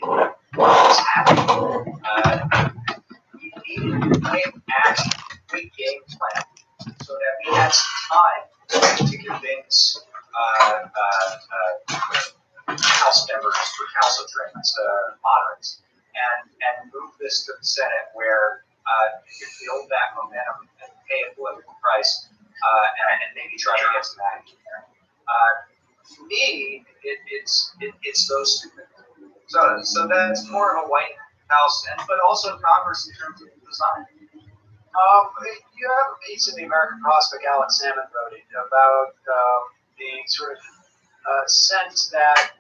what was happening. We needed to get ACHO big game plan so that we had some time to convince House members, recalcitrant moderates, and move this to the Senate where you can build that momentum and pay a political price and maybe try to get some action there. To me, it's those two things. So that's more of a White House, but also Congress in terms of design. You have a piece in the American Prospect, Alex Salmon wrote it, about the sort of sense that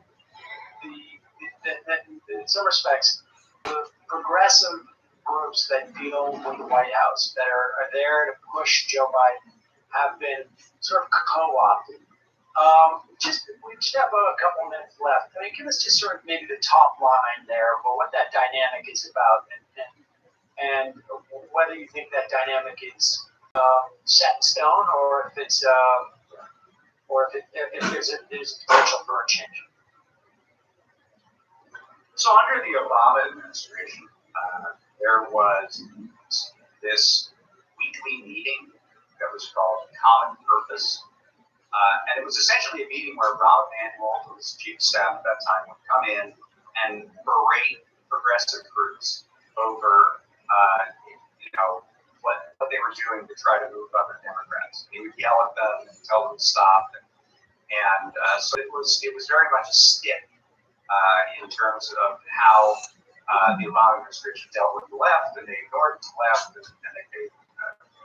that in some respects, the progressive groups that deal with the White House that are there to push Joe Biden have been sort of co-opted. We just have a couple minutes left. I mean, give us just sort of maybe the top line there, but what that dynamic is about, and whether you think that dynamic is set in stone, or if it's if there's potential for a change. So under the Obama administration, there was this weekly meeting that was called Common Purpose. And it was essentially a meeting where Rob Emanuel, who was chief of staff at that time, would come in and berate progressive groups over, what they were doing to try to move other Democrats. He would yell at them and tell them to stop. And so it was very much a stick in terms of how the Obama administration dealt with the left, and they ignored the left, and they paid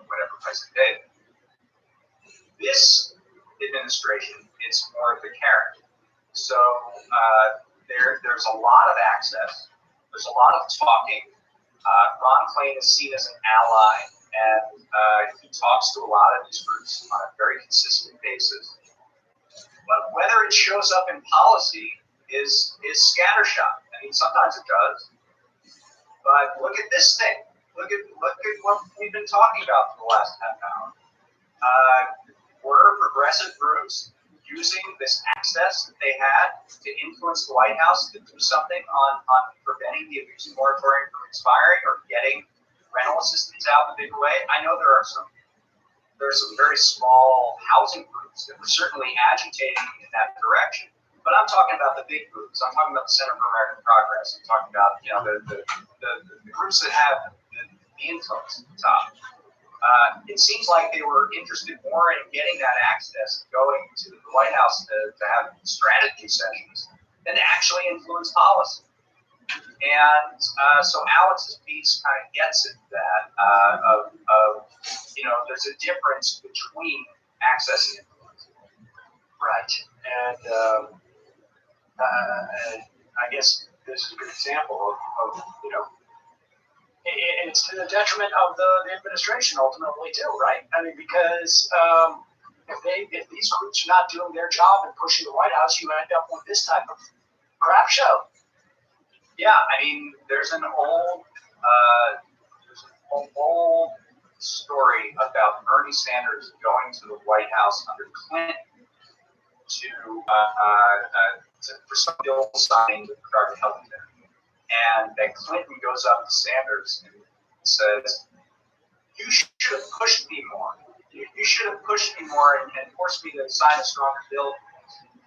whatever price they paid. This administration, it's more of the carrot. So there's a lot of access. There's a lot of talking. Ron Klain is seen as an ally, and he talks to a lot of these groups on a very consistent basis. But whether it shows up in policy is scattershot. I mean, sometimes it does. But look at this thing. Look at what we've been talking about for the last half hour. Were progressive groups using this access that they had to influence the White House to do something on preventing the abuse moratorium from expiring or getting rental assistance out in a big way? I know there are some very small housing groups that were certainly agitating in that direction. But I'm talking about the big groups. I'm talking about the Center for American Progress. I'm talking about the groups that have the influence at the top. It seems like they were interested more in getting that access, going to the White House to have strategy sessions, than to actually influence policy. And so Alex's piece kind of gets at that there's a difference between access and influence. Right. And I guess this is a good example of it's to the detriment of the administration ultimately too, right? I mean, because if these groups are not doing their job and pushing the White House, you end up with this type of crap show. Yeah, I mean, there's an old story about Bernie Sanders going to the White House under Clinton for some bill signing with regard to health care. And then Clinton goes up to Sanders and says, "You should have pushed me more. You should have pushed me more and forced me to sign a stronger bill."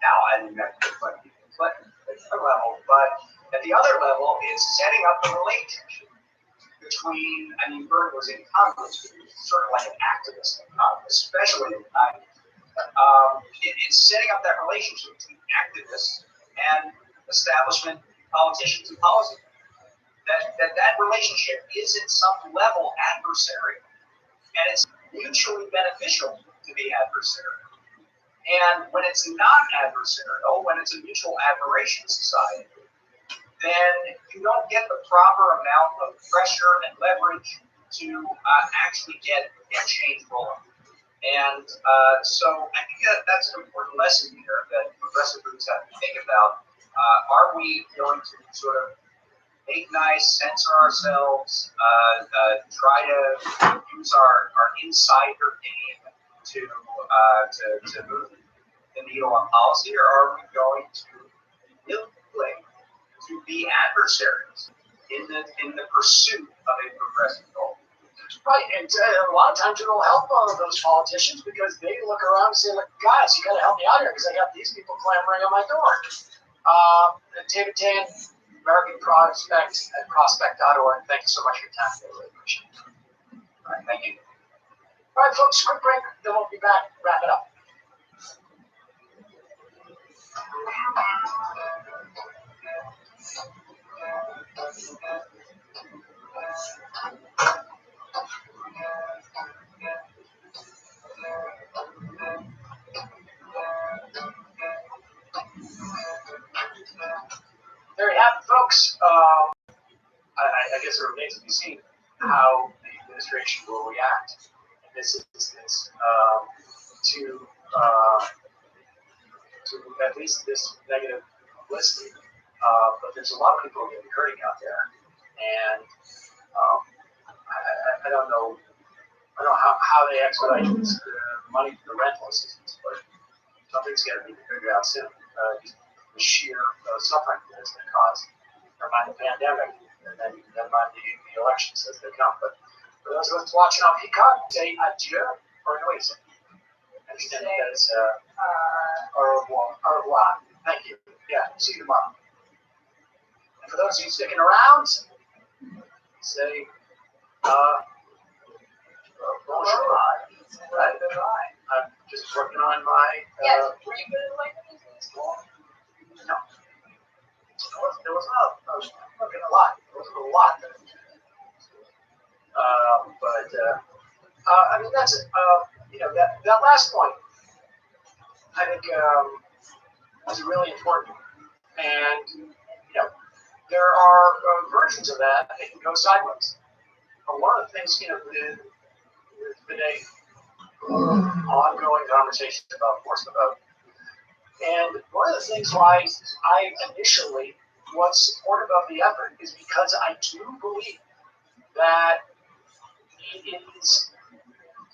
Now, I mean, that's Clinton at the level, but at the other level, it's setting up a relationship between, Bernie was in Congress, but he was sort of like an activist in Congress, especially in the 90s. It's setting up that relationship between activists and establishment politicians and policy. That relationship is at some level adversarial, and it's mutually beneficial to be adversarial. And when it's not adversarial, when it's a mutual admiration society, then you don't get the proper amount of pressure and leverage to actually get change rolling. And so I think that's an important lesson here that progressive groups have to think about. Are we going to sort of make nice, censor ourselves, try to use our insider game to move the needle on policy, or are we going to manipulate to to be adversaries in the pursuit of a progressive goal. Right, and a lot of times it'll help those politicians because they look around and say, "Look, guys, you got to help me out here because I got these people clamoring on my door." David Dan, American Prospect at prospect.org. Thank you so much for your time. I really appreciate it. All right, thank you. All right, folks, quick break. Then we'll be back. Wrap it up. There you have it, folks. I guess it remains to be seen how the administration will react in this instance to at least this negative publicity. But there's a lot of people getting hurting out there, and I don't know. I don't know how they expedite this money for the rental assistance, but something's got to be figured out soon. The sheer suffering that it's going to cause. Never mind the pandemic, and then never mind the elections as they come. But for those of us watching on Peacock, say adieu, or no, wait a second. I understand that it's au revoir. Au revoir. Thank you. Yeah, see you tomorrow. And for those of you sticking around, say bonjour. Right? I'm just working on my. Yes, were you good at languages in school? No. There was not a lot. There wasn't a lot. I mean, that's it. That last point, I think, is really important. And, there are versions of that can go sideways. But one of the things, there's been a ongoing conversation about force the vote. And one of the things why I initially was supportive of the effort is because I do believe that it is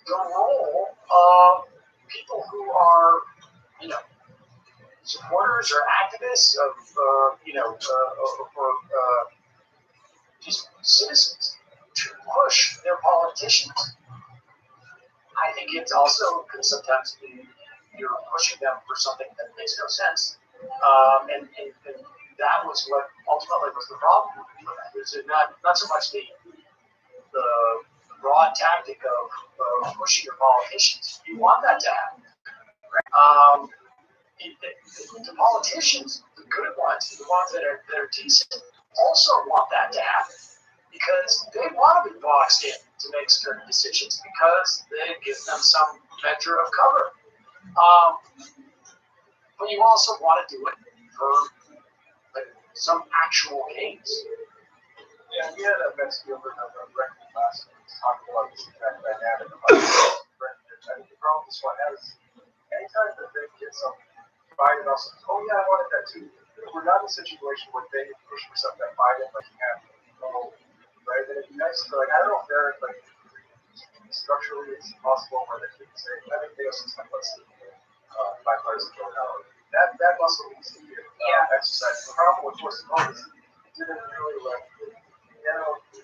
the role of people who are, supporters or activists of, just citizens to push their politicians. I think it's also could sometimes be you're pushing them for something that makes no sense. And that was what ultimately was the problem. Is it not so much the broad tactic of pushing your politicians. You want that to happen. The politicians, the good ones, the ones that are decent, also want that to happen because they want to be boxed in to make certain decisions because they give them some measure of cover. But you also want to do it for some actual gains. Yeah, we had a Mets fielder in the record class talking about this exact dynamic about the problem this one has. Anytime that they get something Biden also says, oh yeah, I wanted that too. We're not in a situation where they push for something that Biden like have right? And it'd be nice to I don't know if they're structurally it's possible where they can say, I think they also like let's see bipartisan vote out. That muscle needs to be exercised. The problem with forcing vote is it didn't really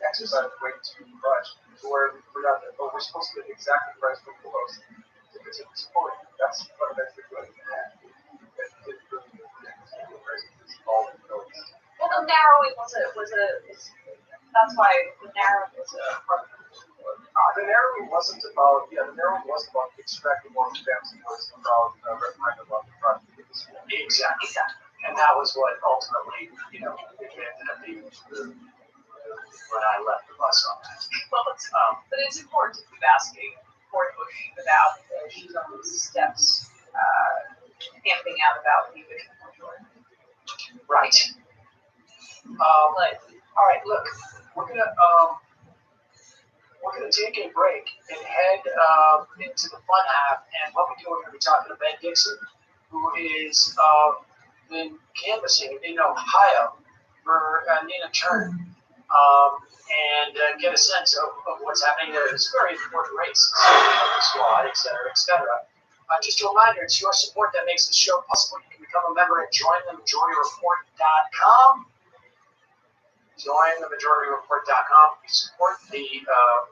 exercise way too much to where we forgot that we're supposed to get exactly price for close. If it's a support, that's fundamentally good. Well, the narrowing was that's why the narrowing was a part of the narrowing wasn't about extracting more steps. It was about referendum on the project. Exactly. And that was what ultimately, it ended up being when I left the bus on that. Well, but it's important to keep asking for Bush about those steps, camping out about the original majority. Right. All right. Look, we're gonna take a break and head into the fun half. And what we do, we're gonna be talking to Ben Dixon, who is been canvassing in Ohio for Nina Turner, and get a sense of what's happening there. It's a very important race, squad, et cetera, et cetera. Just a reminder, it's your support that makes the show possible. You can become a member at jointhemajority.com. join the majority-report.com. You support the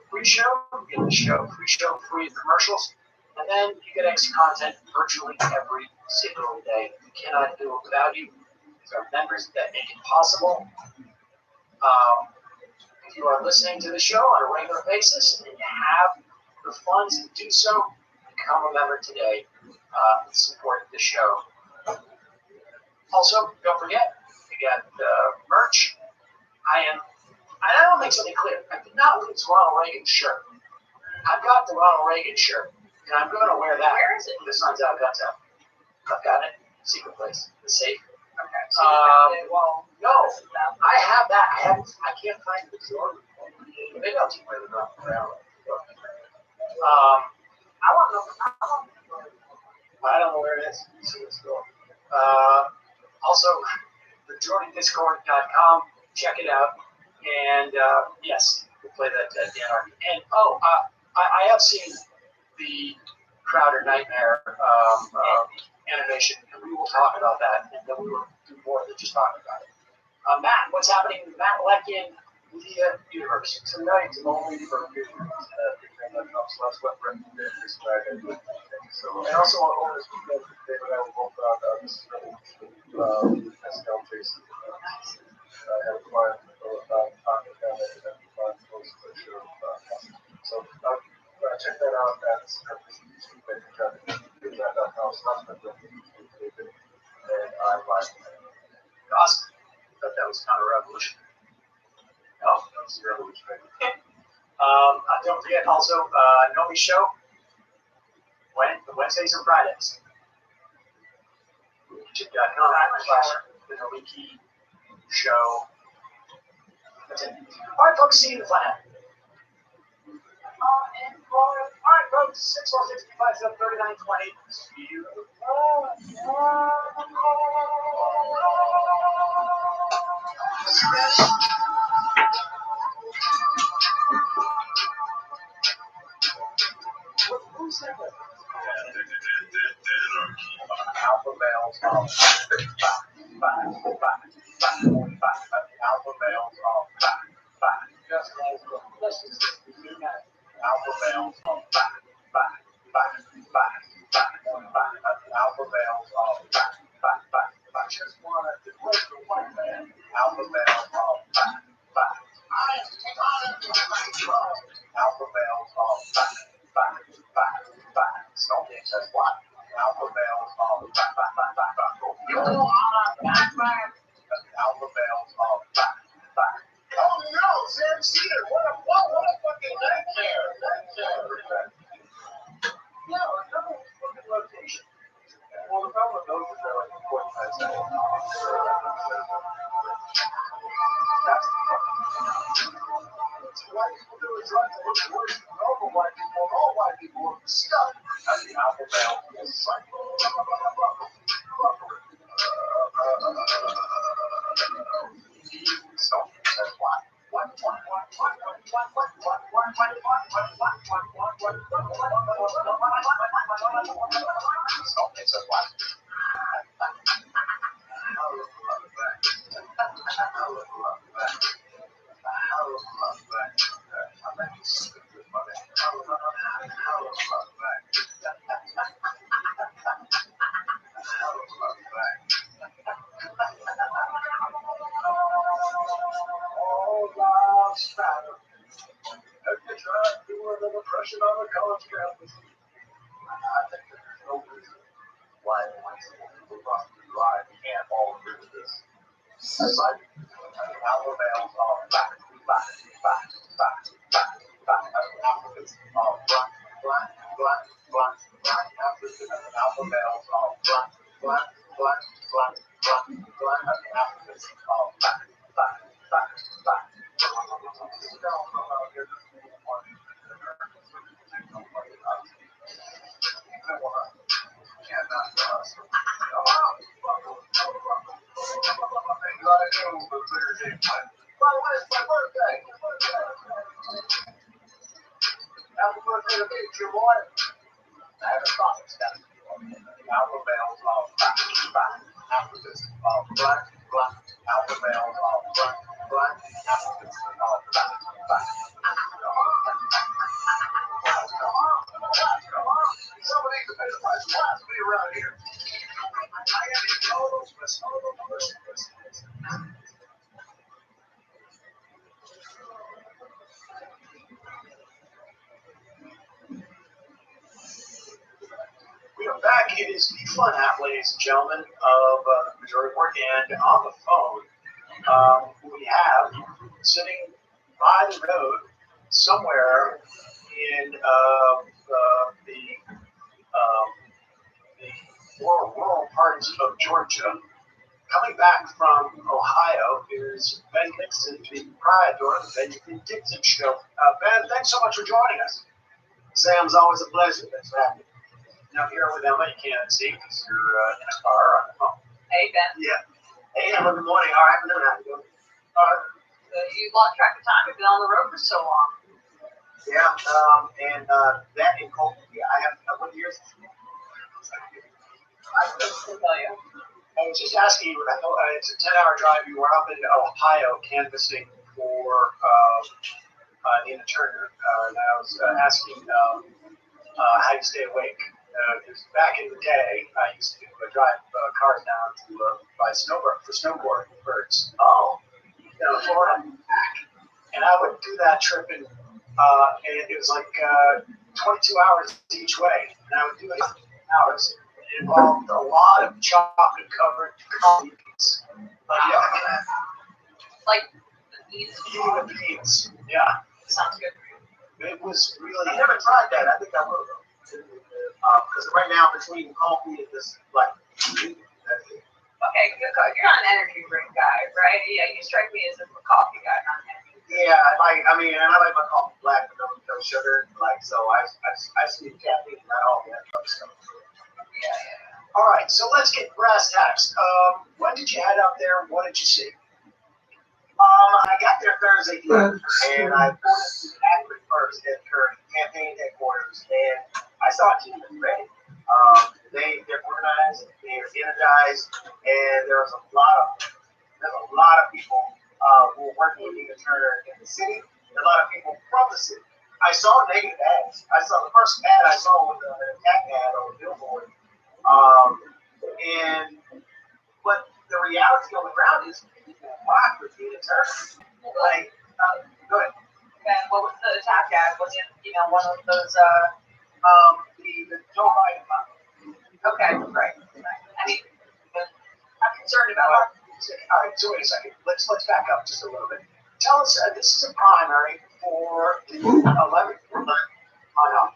free show, you get the show, free commercials, and then you get extra content virtually every single day. We cannot do it without you. These are members that make it possible. If you are listening to the show on a regular basis and you have the funds to do so, become a member today and support the show. Also, don't forget, you got merch. I don't make something clear. I did not lose Ronald Reagan's shirt. I've got the Ronald Reagan shirt, and I'm going to wear that. Where is it? The sun's out, guns out. I've got it. Secret place. The safe. Okay. So well, No, I have that. I can't find the drawer. Maybe I'll just wear the drawer around. I don't know where it is. See what's going. Also, majority-discord.com. Check it out. And yes, we'll play that Anarchy. And I have seen the Crowder Nightmare animation, and we will talk about that, and then we will do more than just talk about it. Matt, what's happening in Matt Letkin Media Universe? Tonight, only for patrons, that's what Brendan did this Friday. So, and also on Owners Weekend, David and I will both this is really Pascal Jason. I have a client talking down there and client post the show. So check that out. That's YouTube.com/David, and I'm live. Awesome. I thought that was kind of revolutionary. No, that's revolutionary. Don't forget also Nomi Show. Wednesdays and Fridays. YouTube.com/the Nomi Show. That's it. All right, folks, see you in the flat. All right, folks, 646-579-3920. See you. Who's that? Alpha males are alpha males are alpha males are alpha males are just wanted to work for one man. Alpha males are alpha males are Something says what? Alpha males are you are alpha males are Oh no, Sam Cedar, what a fucking nightmare. Yeah, another fucking location. Well, the problem with those is they're like 45 seconds. That's the problem. White people do is try to look worse than normal white people, and all white people look stuck. That's the alpha male cycle. Something says what? Something says what? On the college campus. I think that there's no reason why we must be live. We can't all agree with this. Alpha males are black. Africans are black. Africans and alpha males are black. Africans are black. Happy birthday to me, your boy. I have a sausage stuff. Alpha males are black. Africans are black. Alpha males are black. black. Somebody needs to pay the price of blasphemy around here. We are back. It is the Fun App, ladies and gentlemen, of the Majority Report. And on the phone, we have, sitting by the road somewhere in the more rural parts of Georgia, coming back from Ohio, is Ben Dixon, the proprietor of the Ben Dixon Show. Ben, thanks so much for joining us. Sam's always a pleasure. Thanks for having me. Now, here with Emma, you can't see because you're in a car on the phone. Hey, Ben. Yeah. Hey, Emma, good morning. All right, how you doing? You lost track of time. You've been on the road for so long. Yeah, and that in Colton, I have, what years? I couldn't tell you. I was just asking you, it's a 10-hour drive. You were up in Ohio canvassing for Nina Turner, and I was asking how you stay awake. Because back in the day, I used to drive cars down to buy snowboard for snowboard birds. Oh, Florida, and I would do that trip in, and it was like 22 hours each way, and I would do it in hours. It involved a lot of chocolate-covered coffee beans. Like the beans. Eating the beans, yeah. Sounds good for you. It was really. I never tried that. I think I will though. Because right now between coffee and this, like, Okay, good call. You're not an energy drink guy, right? Yeah, you strike me as a coffee guy, not an energy drink. yeah, I like my coffee black with no sugar. Like, so I see caffeine, not all that other stuff. Yeah. All right, so let's get brass tacks. When did you head up there? What did you see? I got there Thursday evening, and I boarded the Akron first at her campaign headquarters, and I saw a team that's ready. They're organized, they're energized, and there's a lot of people who are working with Nina Turner in the city, and a lot of people from the city. I saw negative ads. I saw the first ad I saw was an attack ad on a billboard. But the reality on the ground is people rock with Nina Turner. Like, go ahead. And what was the attack ad? Was it, one of those, The Joe Biden model. okay, right. I mean, I'm concerned about All right, so wait a second. Let's back up just a little bit. Tell us, this is a primary for the 11th runoff.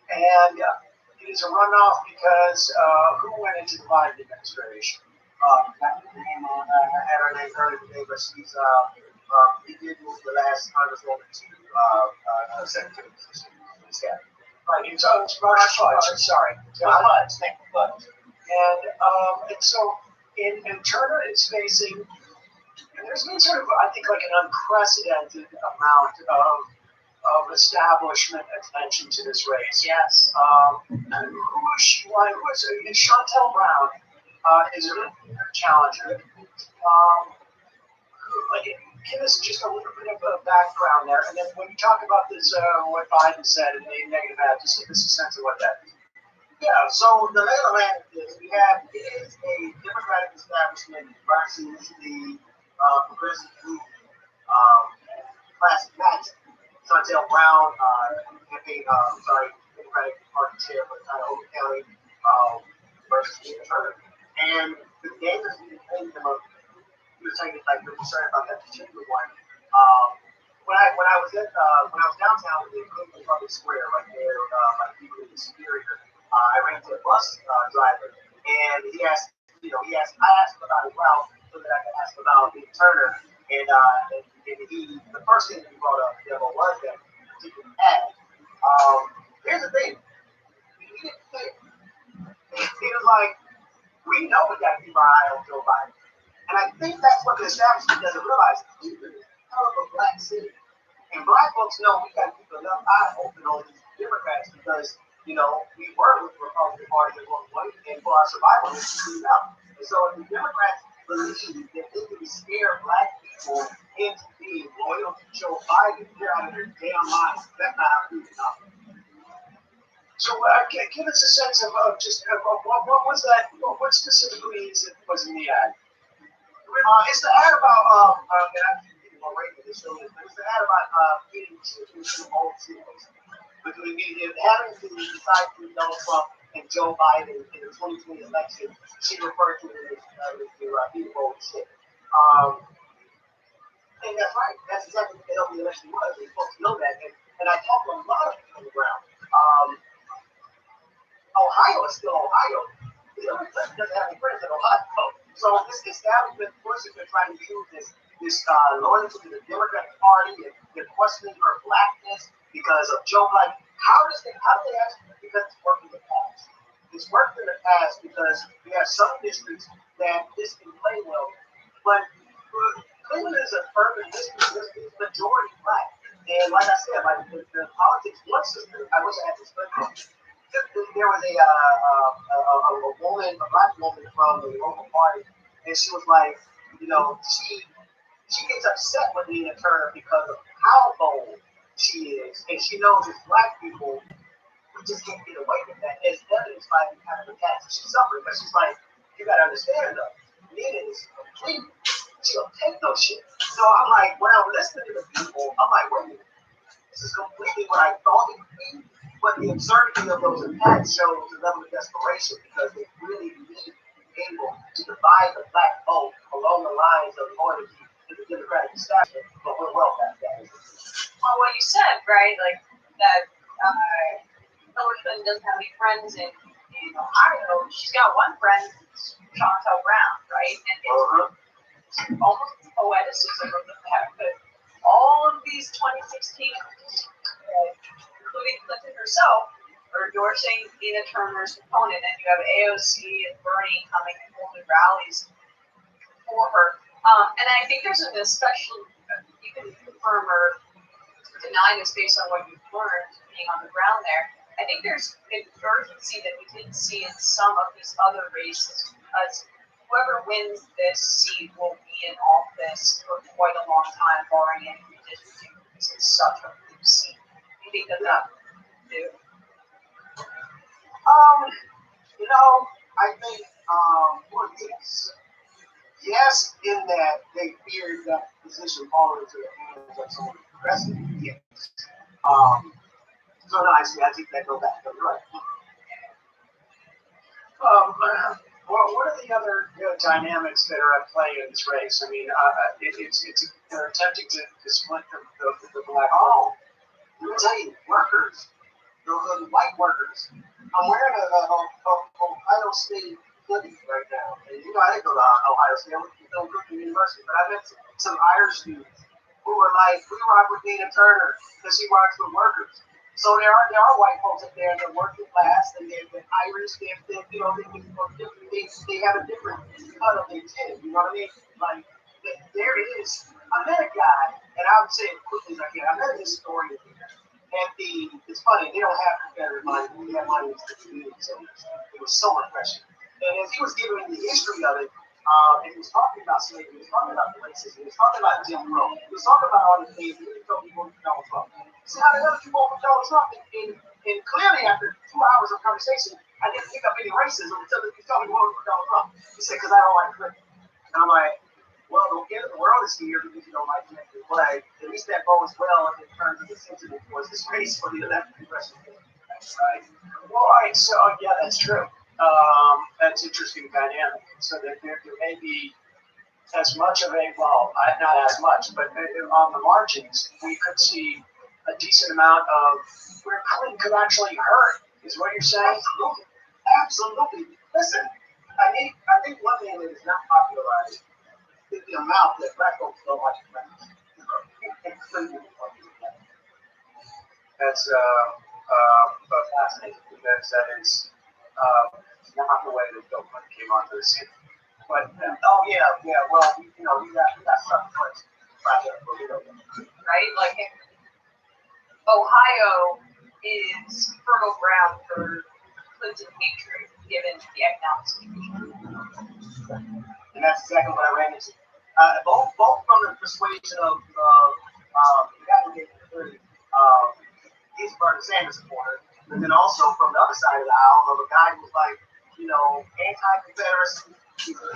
And it is a runoff because who went into the Biden administration? I had her name earlier today, but she's he did move the last Congresswoman to Secretary of Justice. Right, he was sorry. And so in Turner is facing, and there's been sort of, I think, like an unprecedented amount of establishment attention to this race. yes. And who is she? Who is it? Chantel Brown is a challenger. Give us just a little bit of a background there, and then when you talk about this, what Biden said in the negative ad, just give us a sense of what that is. Yeah, so the lay of the land is a Democratic establishment versus the progressive group, classic match. Chantel Brown, Democratic Party chair for Cuyahoga County, versus Nina Turner. And the game is being them up. You were saying like you're concerned about that particular one. When I was downtown in Cleveland Public Square, right there, like people in Superior, I ran into a bus driver, and I asked him about his route so that I could ask him about Nina Turner, and the first thing he brought up was that particular ad. Here's the thing, he didn't say it. He was like, we know we got to keep our eye on Joe Biden. And I think that's what the establishment doesn't realize. Cleveland is kind of a black city. And black folks know we got to keep enough eye open on these Democrats because, we were with the Republican Party at one point, and for our survival, we screwed up. And so if the Democrats believe that they can scare black people people into being loyal to Joe Biden, they're out of their damn minds. That's not how people talk. So give us a sense of just what was that? What specifically was in the ad? It's the ad about and I keep getting more rating this show, but it's the ad about getting children to old schools. Because having to decide between Donald Trump and Joe Biden in the 2020 election, she referred to it as the old shit. And that's right. That's exactly what the hell the election was. We're supposed to know that. And I talked to a lot of people on the ground. Ohio is still Ohio. Hillary Clinton doesn't have any friends in Ohio. So this establishment forces are trying to use this loyalty to the Democratic Party, and they're questioning her blackness because of Joe Biden. How do they actually? Because it's worked in the past. It's worked in the past because we have some districts that this can play well, but Cleveland is an urban district. It's majority black, and like I said, like the politics. One sister, I wish I had this clip. There was a woman, a black woman from the local party, and she was like, she gets upset with Nina Turner because of how bold she is, and she knows as black people, we just can't get away with that. As evidenced by the kind of attacks she suffered, but she's like, you gotta understand though, Nina is complete. She don't take no shit. So I'm like, when I'm listening to the people, I'm like, wait a minute, this is completely what I thought it would be. But the absurdity of those attacks shows the level of desperation because they really need to be able to divide the black vote along the lines of loyalty to the Democratic establishment, but we're well past that. Well, what you said, right, like that Hillary Clinton doesn't have any friends in Ohio. She's got one friend, Chantel Brown, right? And it's almost poeticism of the fact that all of these 2016 including Clinton herself, are endorsing Nina Turner's opponent, and you have AOC and Bernie coming and holding rallies for her. And I think there's an especially, you can confirm or deny this based on what you've learned being on the ground there. I think there's an urgency that we didn't see in some of these other races, because whoever wins this seat will be in office for quite a long time, barring any redistricting, because it's such a big seat. Think of that too. I think yes, in that they feared that position falling into the hands of someone progressive. Yes. So no, I think that go back. You're right. Well, what are the other dynamics that are at play in this race? I mean, they're attempting to split the black vote. Let me tell you, workers, the white workers. I'm wearing a Ohio State hoodie right now. And I didn't go to Ohio State. I went to Unconfined University, but I met some Irish students who were like, we rock with Nina Turner because she works with workers. So there are white folks up there that are working class, and they're Irish. They have a different cut of their tin. You know what I mean? Like there it is. I met a guy, and I would say it quickly as I can. I met a historian here, and it's funny. They don't have Confederate money. We have money in the community, so it was so refreshing. And as he was giving me the history of it, and he was talking about slavery, he was talking about racism, he was talking about Jim Crow, he was talking about all these things. He told me voted for Donald Trump. He said, how the hell did you vote for Donald Trump? And clearly, after 2 hours of conversation, I didn't pick up any racism until he told me voted for Donald Trump. He said, because I don't like Clinton. And I'm like, well, the end of the world is here because you don't like Clinton. But at least that bodes well if it turns into sentiment towards this race for the elected congressional. That's right. Well, so yeah, that's true. That's interesting dynamic. So that there may be as much of not as much, but on the margins, we could see a decent amount of where Clinton could actually hurt, is what you're saying? Absolutely. Absolutely. Listen, I think one thing that is not popularized is the amount that black folks don't watch Clinton. That's fascinating because that is not the way that Bill Clinton came onto the scene. But well, we got something right? Like Ohio is fertile ground for Clinton hatred, given the economic situation. And that's exactly what I ran into. both from the persuasion of he's a Bernie Sanders supporter, but then also from the other side of the aisle of a guy who's like, anti-Confederacy,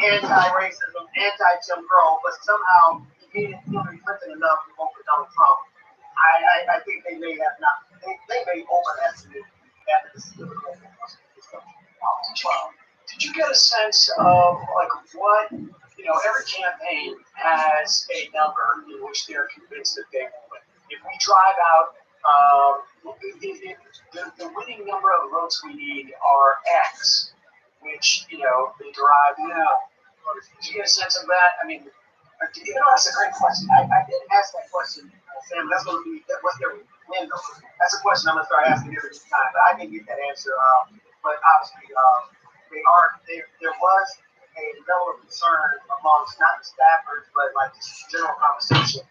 anti-racism, anti-Jim Crow, but somehow he hated Hillary Clinton enough to vote for Donald Trump. I think they may have not. They may overestimate that this is difficult. Did you get a sense of like what every campaign has a number in which they're convinced that they will win. If we drive out, the winning number of votes we need are X, which they derive. Did you get a sense of that? I mean, that's a great question. I didn't ask that question, Sam. That's going to be what's their win number. That's a question I'm going to start asking every time, but I didn't get that answer. But obviously, there was a level of concern amongst not the staffers, but like just general conversation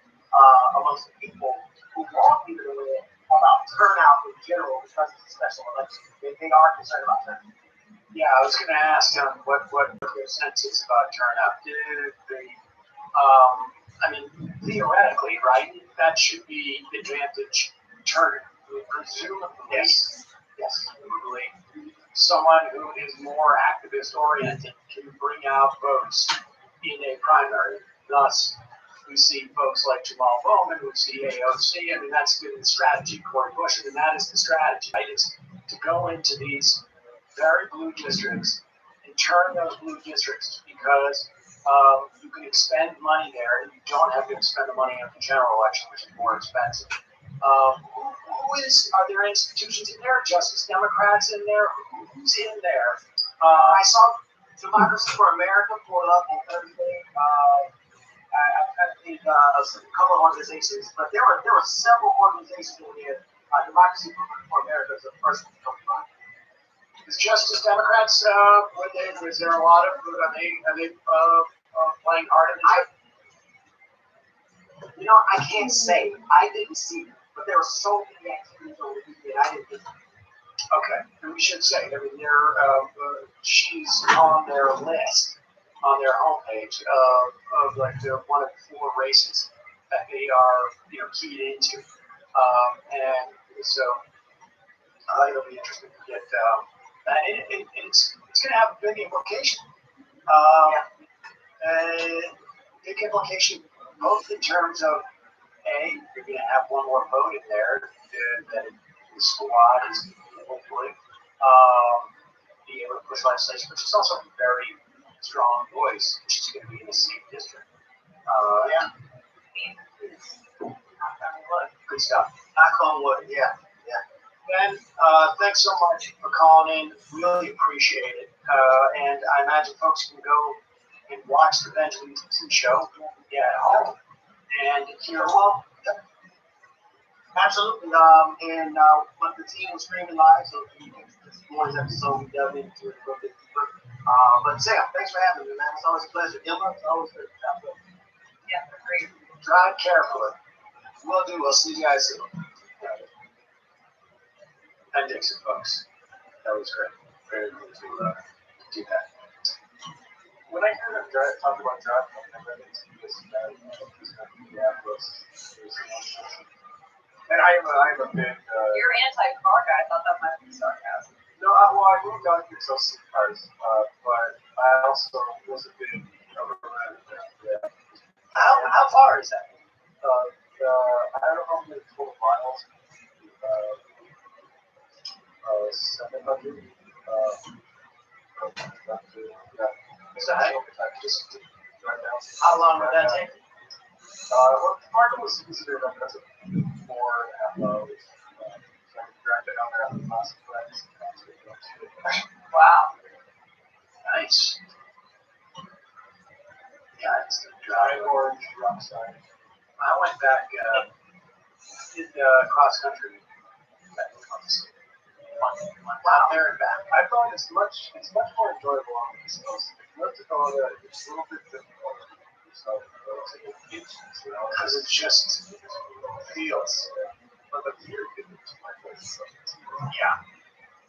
amongst the people who want people to win about turnout in general because it's a special election. They are concerned about turnout. Yeah, I was going to ask what their sense is about turnout. Theoretically, right? That should be advantage turnout. Presumably, yes. Presumably, someone who is more activist oriented can bring out votes in a primary. Thus, we see folks like Jamal Bowman, we see AOC. I mean, that's been the strategy. Cory Bush, and that is the strategy. Right? It's to go into these very blue districts and turn those blue districts because you can expend money there and you don't have to expend the money in the general election, which is more expensive. Are there institutions in there? Justice Democrats in there? Who's in there? I saw Democracy for America pulled up on Thursday. I think a couple of organizations, but there were several organizations in there. Democracy for America is the first one to come by. Is Justice Democrats? Is there a lot of? Are they playing hard in this? I can't say. I didn't see it, but there were so many activities over the weekend. I didn't. Okay, and we should say. I mean, she's on their list, on their homepage of like one of the 4 races that they are keyed into, and so it'll be interesting to get. And it's going to have a big implication. Big implication both in terms of you're going to have one more vote in there that the squad is hopefully be able to push legislation, which is also a very strong voice, which is going to be in the same district. Good stuff. Knock on wood. Yeah. Ben, thanks so much for calling in. Really appreciate it. And I imagine folks can go and watch the Benjamin Dixon show at home and hear well. Absolutely. But the team was streaming live, so if you get this morning's episode, we delve into it a little bit deeper. But Sam, thanks for having me, man. It's always a pleasure. Emma, it's always good to have you. Yeah, great. Drive carefully. Will do. I'll see you guys soon. And Dixon, folks. That was great. Very good to do that. When I hear them talk about draft, I read it to this and I'm a big. You're anti-car guy. I thought that might be sarcasm. No, I moved on to Chelsea cars, but I also was a big. How far is that? I don't know how many total miles. 700. Just drive down. How long would that take? Well, the market was easier than that's 4.5 hours. So I could drive down there on the last friends. Wow. Nice. Yeah, it's Giant orange rock side. I went back, did cross country. Wow, there and back. I find it's much more enjoyable on the East Coast. North Dakota, it's a little bit difficult. So Because it just feels. But the view is my place. Yeah.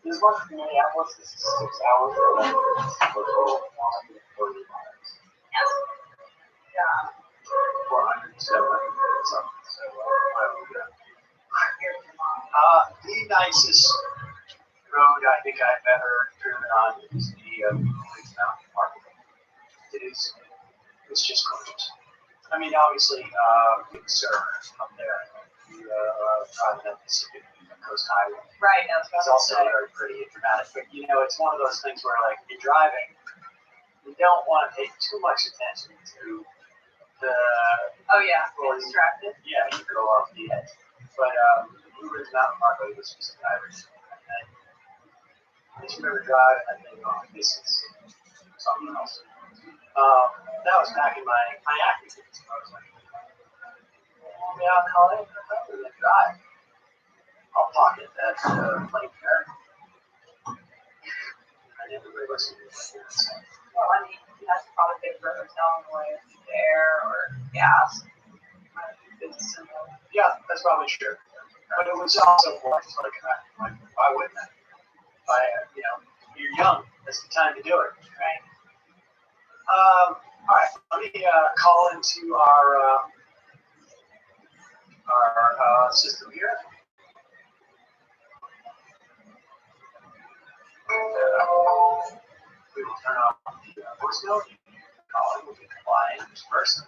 This one from Minneapolis is 6 hours. Yeah. 400, 700, something. So, the nicest road I think I've ever driven on is the Blue Mountain Park. It's just gorgeous. I mean, obviously, Big Sur up there, the Pacific Coast Highway. Right. That's It's also very pretty and dramatic. But you know, it's one of those things where, like, you're driving, you don't want to pay too much attention to the. Oh yeah. Get distracted. Yeah, you go off the edge. But Blue Ridge Mountain Parkway was just Irish. And I just remember driving and thinking, oh, this is something else. That was back in my acting days. I was like, yeah, no, I'm going to drive. I'll pocket that plane fare. I never really listened to it. Well, I mean, that's probably good for hotel on the way there or gas. Yeah, that's probably true. But it was also like why wouldn't I? You're young. That's the time to do it, right? All right. Let me call into our system here. We will turn off the voicemail. Calling will be quiet in person.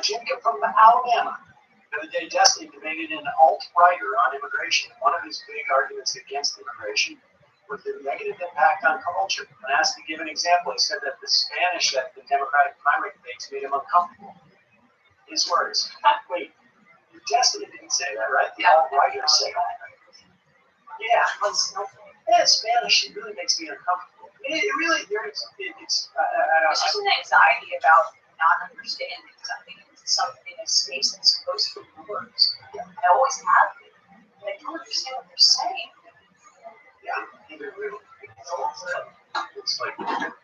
Jacob from Alabama. The other day, Destiny debated an alt-writer on immigration. One of his big arguments against immigration was the negative impact on culture. When asked to give an example, he said that the Spanish at the Democratic primary debates made him uncomfortable. His words. Wait, Destiny didn't say that, right? The alt-writer said that. Yeah, Spanish, it really makes me uncomfortable. It really, it's just an anxiety about not understanding something. Something in a space that's supposed to be words. Yeah. I always have been. But I don't understand what they're saying. Yeah, either really. It's like literally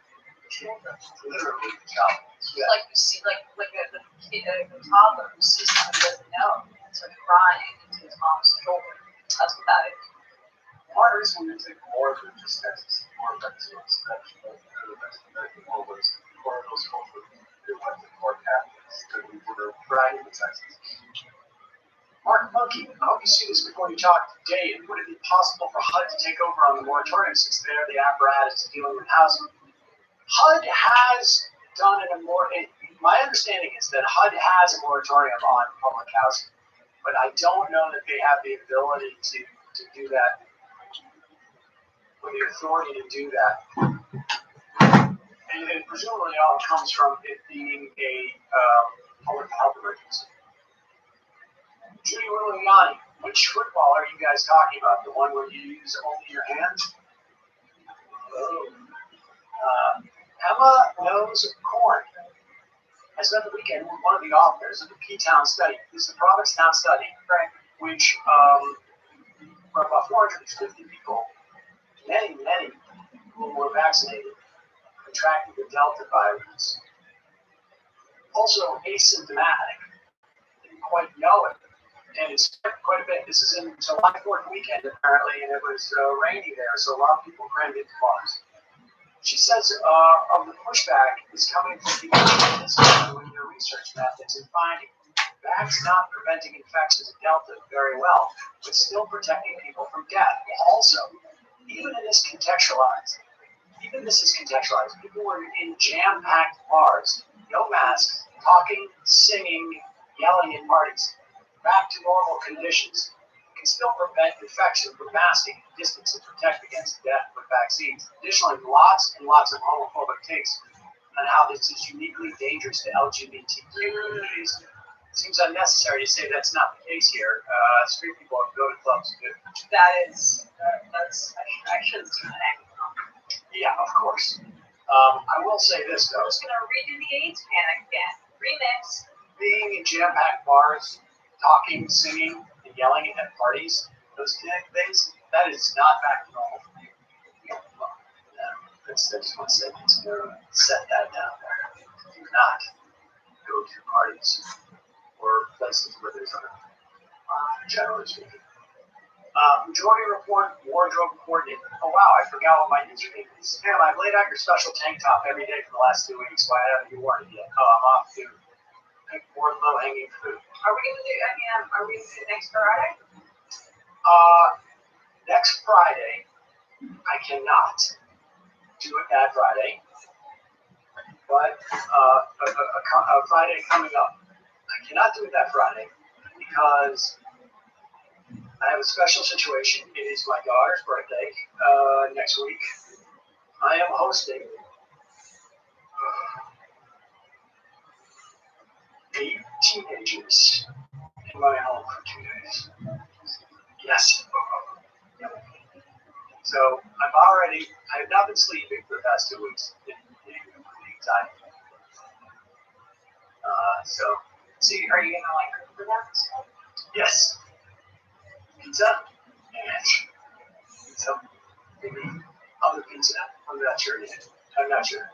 child. Yeah. Like you see, like a kid, a toddler who sees something he doesn't know, and starts crying into his mom's shoulder. That's what that is. Part is when you take more than just Texas, more than just special, the best American war was one of those cultures who went to more Catholics to be right in Texas. Mark Monkey, I hope you see this before you talk today. Would it be possible for HUD to take over on the moratorium since they're the apparatus dealing with housing? HUD has done my understanding is that HUD has a moratorium on public housing, but I don't know that they have the ability to do that, or the authority to do that. And presumably all comes from it being a public health emergency. Judy Williani, which football are you guys talking about? The one where you use only your hands? Emma Knows Corn. I spent the weekend with one of the authors of the P-Town study. This is a Provincetown study, right, which for about 450 people, many who were vaccinated contracted the Delta virus. Also asymptomatic, didn't quite know it. And it's quite a bit. This is in July 4th weekend, apparently, and it was rainy there, so a lot of people crammed into bars. She says of the pushback is coming from people doing their research methods and finding that's not preventing infections of Delta very well, but still protecting people from death. Also, even this is contextualized. People were in jam-packed bars, no masks, talking, singing, yelling at parties. Back to normal conditions. You can still prevent infection with masking, distance, and protect against death with vaccines. Additionally, lots and lots of homophobic takes on how this is uniquely dangerous to LGBTQ communities. It seems unnecessary to say that's not the case here. Street people have go to clubs too. That's I shouldn't do that. Yeah, of course. I will say this though. I'm just gonna redo the AIDS panic again. Remix. Being in jam-packed bars, talking, singing, and yelling at parties, those things, that is not back to normal. I just want to say, set that down there. Do not go to parties or places where there's other, generally speaking. Majority report, wardrobe coordinator. Oh wow, I forgot what my username is. I've laid out your special tank top every day for the last 2 weeks. Why haven't you worn it yet? Oh, I'm off, dude. pick more low-hanging fruit. Are we gonna do? I mean, are we gonna do next Friday? Next Friday, I cannot do it that Friday, but a Friday coming up, I cannot do it that Friday because I have a special situation. It is my daughter's birthday next week. I am hosting the teenagers in my home for 2 days. Yes. So I have not been sleeping for the past 2 weeks. Anxiety. So, Are you gonna like cook for them? yes. Pizza and pizza. Maybe other pizza. I'm not sure yet. I'm not sure.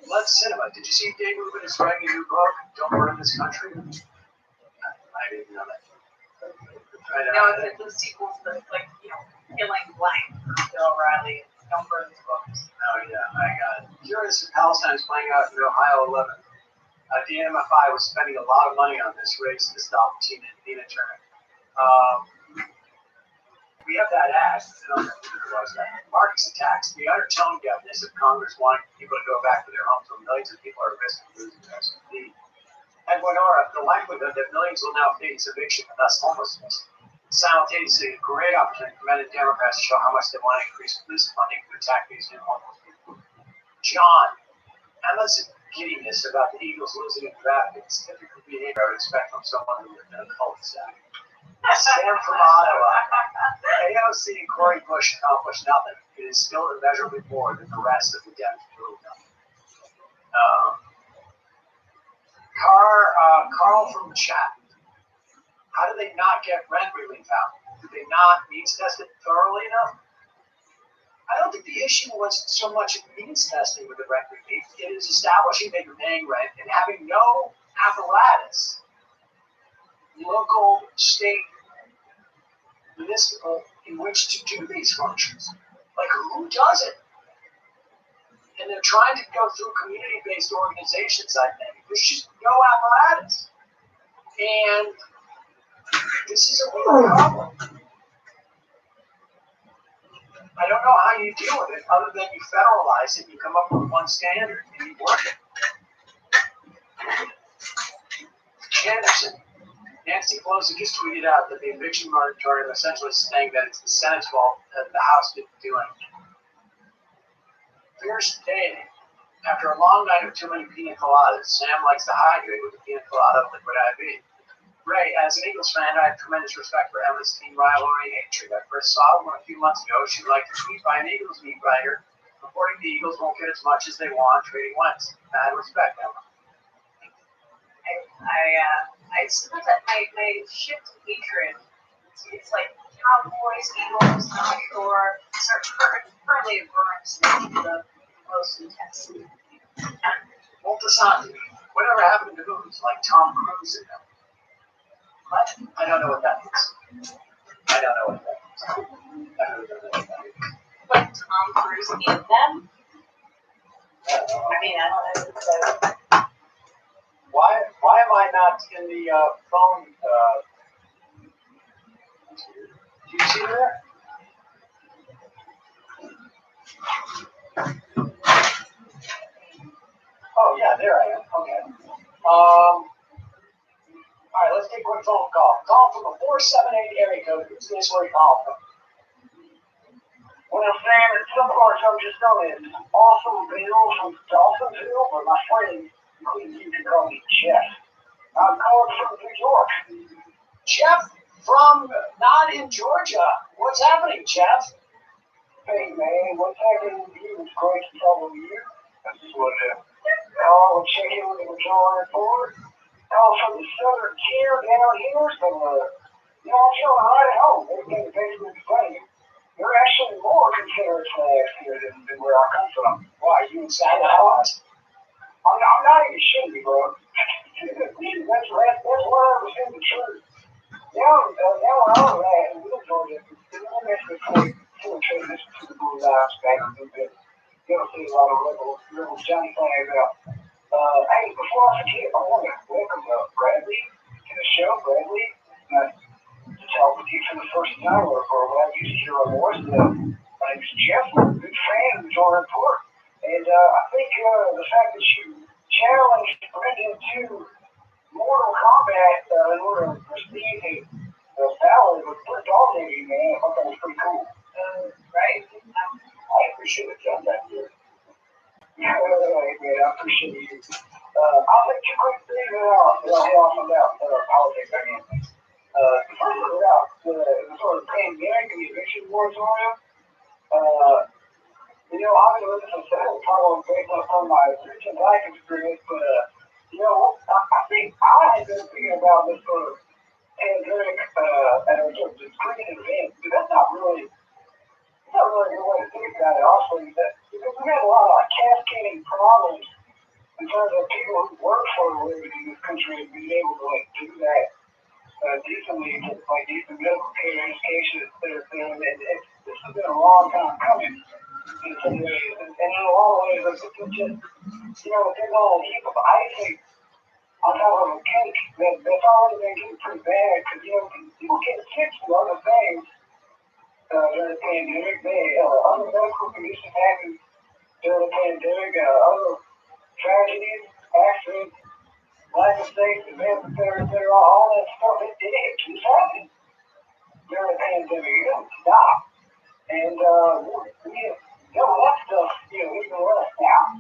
Let's cinema. Did you see Dave Rubin is writing a new book, Don't Burn This Country? I didn't know that. No, the sequels, like, Killing Blank for Bill O'Reilly. Don't burn these books. Oh yeah, I got it. Curious if Palestine is playing out in Ohio 11. The NMFI was spending a lot of money on this race to stop Tina Turner. We have that ad. I don't know who it was. Market's attacks. The utter tone deafness of Congress wanting people to go back to their homes when millions of people are risking losing their SUV. And Winora, the likelihood that millions will now face eviction and thus homelessness. Simultaneously, a great opportunity for many Democrats to show how much they want to increase police funding to attack these new homeless people. John, Emma's giddiness about the Eagles losing in traffic is typical behavior I would expect from someone who lived in a cul-de-sac. Sam from Ottawa. AOC and Cory Bush accomplished nothing. It is still immeasurably more than the rest of the Dems doing nothing. Carl from the chat. How do they not get rent relief out? Do they not means test it thoroughly enough? I don't think the issue was so much means testing with the rent relief. It is establishing that you're paying rent and having no apparatus, local, state, municipal, in which to do these functions. Like, who does it? And they're trying to go through community-based organizations, I think. There's just no apparatus. And this is a real problem. I don't know how you deal with it other than you federalize it, you come up with one standard, and you work it. Anderson. Nancy Pelosi just tweeted out that the eviction moratorium essentially is saying that it's the Senate's fault that the House didn't do anything. Fierce day. After a long night of too many pina coladas, Sam likes to hydrate with a pina colada of liquid IV. Ray, as an Eagles fan, I have tremendous respect for Emma's team rivalry hatred. I first saw her a few months ago. She liked to tweet by an Eagles beat writer, reporting the Eagles won't get as much as they want, trading Wentz. Mad respect, Emma. I suppose that my shift to hatred, it's like Cowboys, Eagles, not sure. Currently it burns the most intense. Multisanti. Whatever happened to movies like Tom Cruise in them? What? I don't know what that means. I don't know what that means. But Tom Cruise in them? I mean, why am I not in the phone? Do you see there? Oh yeah, there I am. Okay. All right, let's take one phone call. Call from a 478 area code. Who's this where you call from? Well, Sam, of course, I'm just on it. Awesome Bill from Dolphinsville, but my friend, you can call me Jeff. I'm calling from New York. Jeff from not in Georgia. What's happening, Jeff? Hey, man, what's happening with you is great to trouble you. I just want to call and check in with the majority report. Call from the southern tier down here, so, I'm feeling right at home. Everything is basically the same. There are actually more Confederate flags here than where I come from. Why, you inside the house? I'm not even shitty, bro. That's where I was in the church. Now I'm at in Little Georgia. I'm actually fully transition to the blue lives back a little bit. You'll see a lot of rebels Johnny flags out. Hey, before I forget, for the first time, or when I used to hear more stuff. My name's Jeff. I'm a big fan of the Jordan Report. And I think the fact that you challenged Brendan to Mortal Kombat in order to receive a ballot was pretty dominating, man. I thought that was pretty cool. Right. I appreciate it, John. Thank you. Yeah, man, I appreciate you. I'll make two quick things and I'll head off about politics again. The first one is about the sort of pandemic and the eviction moratorium. I've been listening to several problems based on my recent life experience, but I think I had been thinking about this sort of pandemic and a sort of discrete event, but that's not really a good way to think about it. Also, because we had a lot of cascading problems in terms of people who work for a living in this country and being able to do that decently, decent medical care, education, etc. And this has been a long time coming in some ways, and in a lot of ways, it's just a big old heap of icing on top of a cake that's already been getting pretty bad because people get sick from other things during the pandemic. Other medical conditions happen during the pandemic, other tragedies, accidents, life mistakes, events, etc. All that stuff, it keeps happening during the pandemic. It doesn't stop. And that stuff, even less now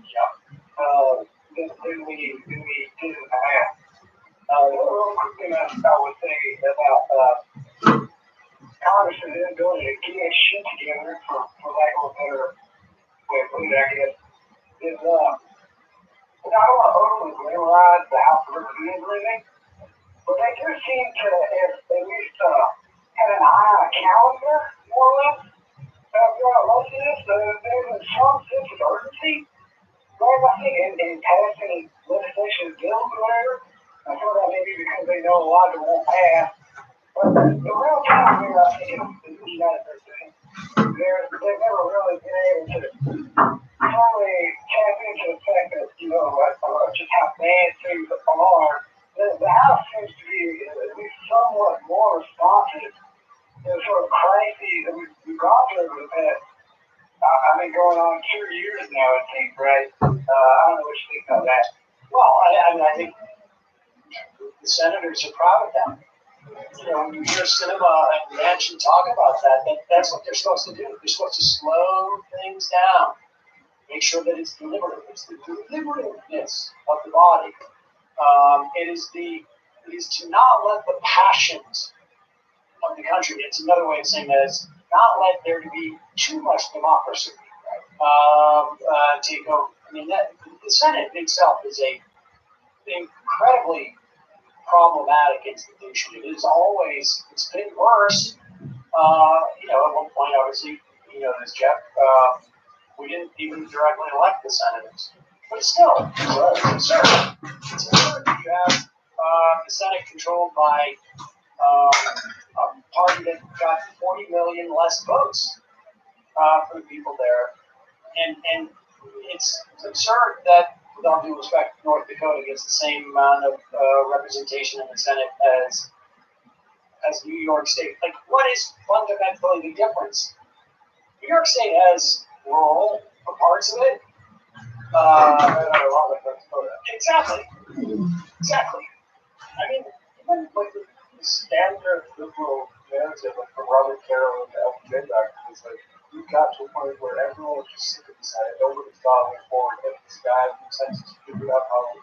than we did in the past. The other real quick thing I would say about Congress's inability to get shit together, for lack of a better way of putting it, I guess, is I don't want to overly glamorize the House of Representatives or anything, but they do seem to at least have an eye on a calendar, more or less. Throughout most of this, there's some sense of urgency, right? I think in passing legislation bills or whatever. I feel that maybe because they know a lot of it won't pass. But the real challenge here, I think, is the United States. They've never really been able to totally tap into the fact that, just how bad things are. The House seems to be at least somewhat more responsive to the sort of crises that we've gone through over the past, going on 2 years now, I think, right? I don't know what you think about that. Well, I think the senators are proud of that. When you hear Sinema and Manchin talk about that's what they're supposed to do. They're supposed to slow things down, make sure that it's deliberative. It's the deliberativeness of the body. It is to not let the passions of the country. It's another way of saying that is not let there be too much democracy take over. The Senate itself is a incredibly problematic institution. It's been worse. At one point, obviously, this Jeff, we didn't even directly elect the senators. But still, it's absurd. It's absurd that you have the Senate controlled by a party that got 40 million less votes for the people there. And it's absurd that, with all due respect, North Dakota gets the same amount of representation in the Senate as New York State. What is fundamentally the difference? New York State has rural parts of it. Exactly. Even the standard liberal narrative, from Robert Carroll and Elton Bendix, is we got to a point where everyone was just sick of the Senate. Nobody thought it forward. This guy who tends to figure out how to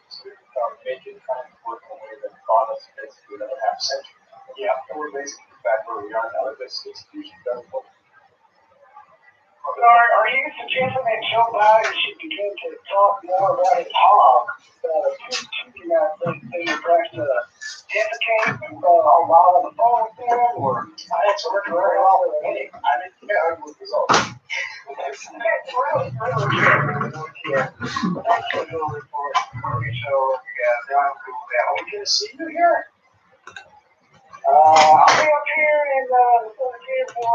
make it kind of work in a way that brought us basically another half century. Yeah, and we're basically back where we are now. This institution doesn't work. Are you suggesting that Joe Biden should begin to talk more about his hog to the United States and perhaps defecate while on the phone with them, or that's working very well with me? Good results. That's really good. Thanks for the report. So, I'm cool with that. We're going to see you here. I'll be up here in the 17th for